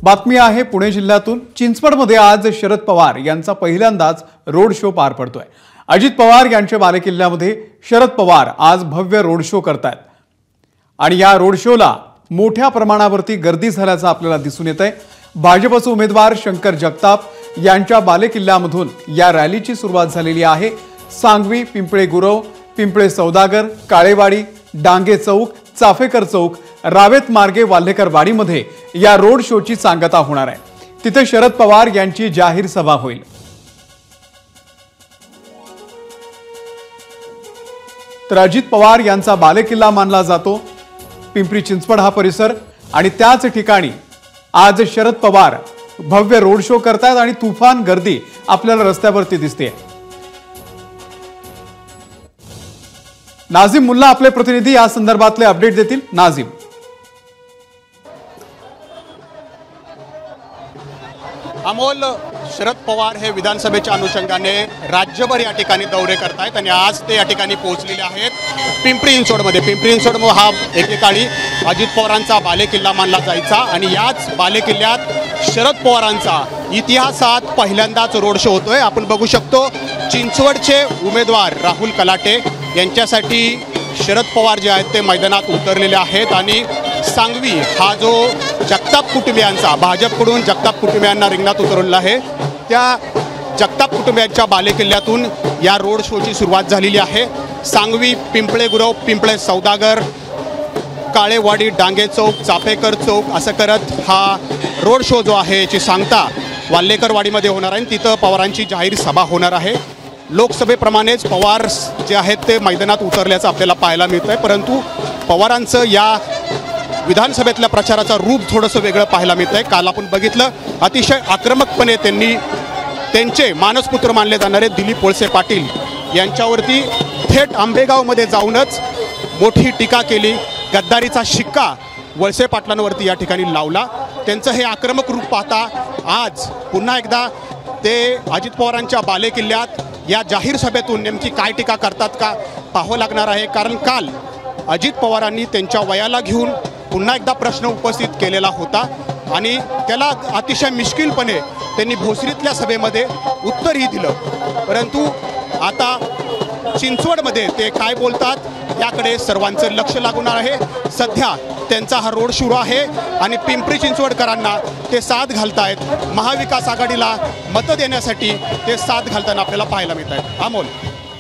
बातमी आहे पुणे जिल्ह्यातून। चिंचवडमध्ये आज शरद पवार यांचा पहिल्यांदाच रोड शो पार पडतोय। अजित पवार यांच्या बालेकिल्ल्यामध्ये शरद पवार आज भव्य रोड शो करतायत आणि या रोड शोला मोठ्या प्रमाणावरती गर्दी झाल्याचं आपल्याला दिसून येतंय। भाजपचे उमेदवार शंकर जगताप यांच्या बालेकिल्ल्यामधून या रॅलीची सुरुवात झालेली आहे। सांगवी, पिंपळे गुरव, पिंपळे सौदागर, काळेवाडी, डांगे चौक, चाफेकर चौक, रावेत मार्गे वाल्हेकर वाडीमध्ये या रोड शोची सांगता होणार आहे। तिथे शरद पवार यांची जाहीर सभा होईल। तर अजित पवार यांचा बालेकिल्ला मानला जातो पिंपरी चिंचवड हा परिसर आणि त्याच ठिकाणी आज शरद पवार भव्य रोड शो करतात आणि तुफान गर्दी आपल्याला रस्त्यावरती दिसते। नाझिम मुल्ला आपले प्रतिनिधी या संदर्भातले अपडेट देतील। नाझिम, अमोल, शरद पवार हे विधानसभेच्या अनुषंगाने राज्यभर या ठिकाणी दौरे करतायत आणि आज ते या ठिकाणी पोहोचलेले आहेत पिंपरी चिंचवडमध्ये। पिंपरी चिंचवड हा एकेकाळी अजित पवारांचा बालेकिल्ला मानला जायचा आणि याच बालेकिल्ल्यात शरद पवारांचा इतिहासात पहिल्यांदाच रोड शो होतोय। आपण बघू शकतो चिंचवडचे उमेदवार राहुल कलाटे यांच्यासाठी शरद पवार जे आहेत ते मैदानात उतरलेले आहेत आणि सांगवी हा जो जगताप कुटुंबियांचा भाजपकडून जगताप कुटुंबियांना रिंगणात उतरवलेला आहे त्या जगताप कुटुंबियांच्या बालेकिल्ल्यातून या रोड शोची सुरुवात झालेली आहे। सांगवी, पिंपळे गुरव, पिंपळे सौदागर, काळेवाडी, डांगे चौक, चाफेकर चौक असं करत हा रोड शो जो आहे याची सांगता वाल्हेकर वाडीमध्ये होणार आहे। तिथं पवारांची जाहीर सभा होणार आहे। लोकसभेप्रमाणेच पवार जे आहेत ते मैदानात उतरल्याचं आपल्याला पाहायला मिळतंय, परंतु पवारांचं या विधानसभेतल्या प्रचाराचं रूप थोडंसं वेगळं पाहायला मिळतंय। काल आपण बघितलं अतिशय आक्रमकपणे त्यांनी त्यांचे मानसपुत्र मानले जाणारे दिलीप वळसे पाटील यांच्यावरती थेट आंबेगावमध्ये जाऊनच मोठी टीका केली। गद्दारीचा शिक्का वळसे पाटलांवरती या ठिकाणी लावला। त्यांचं हे आक्रमक रूप पाहता आज पुन्हा एकदा ते अजित पवारांच्या बालेकिल्ल्यात या जाहीर सभेतून नेमकी काय टीका करतात का पाहावं लागणार आहे, कारण काल अजित पवारांनी त्यांच्या वयाला घेऊन पुन्हा एकदा प्रश्न उपस्थित केलेला होता आणि त्याला अतिशय मिश्किलपणे त्यांनी भोसरीतल्या सभेमध्ये उत्तरही दिलं, परंतु आता चिंचवडमध्ये ते काय बोलतात याकडे सर्वांचं लक्ष लागणार आहे। सध्या त्यांचा हा रोड सुरू आहे आणि पिंपरी चिंचवडकरांना ते साथ घालतायत। महाविकास आघाडीला मतं देण्यासाठी ते साथ घालताना आपल्याला पाहायला मिळत आहेत। अमोल,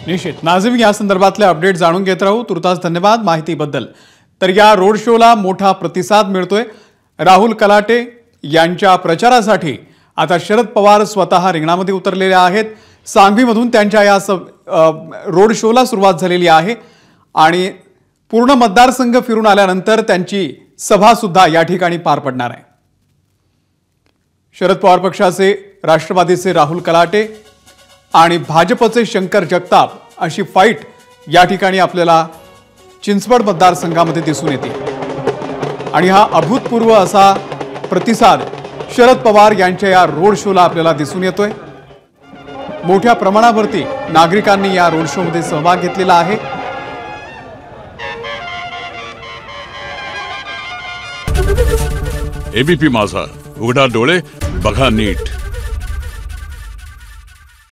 निश्चित नाझिम, या संदर्भातले अपडेट जाणून घेत राहू। तुर्तास धन्यवाद माहितीबद्दल। तर या रोड शोला मोठा प्रतिसाद मिळतोय। राहुल कलाटे यांच्या प्रचारासाठी आता शरद पवार स्वतः रिंगणामध्ये उतरलेले आहेत। सांगवीमधून त्यांच्या या रोड शोला सुरुवात झालेली आहे आणि पूर्ण मतदारसंघ फिरून आल्यानंतर त्यांची सभा सुद्धा या ठिकाणी पार पडणार आहे। शरद पवार पक्षाचे राष्ट्रवादीचे राहुल कलाटे आणि भाजपचे शंकर जगताप अशी फाईट या ठिकाणी आपल्याला चिंचवड मतदारसंघामध्ये दिसून येते आणि हा अभूतपूर्व असा प्रतिसाद शरद पवार यांच्या या रोड शोला आपल्याला दिसून येतोय। मोठ्या प्रमाणावरती नागरिकांनी या रोड शो मध्ये सहभाग घेतलेला आहे। एबीपी माझा, उघडा डोळे बघा नीट।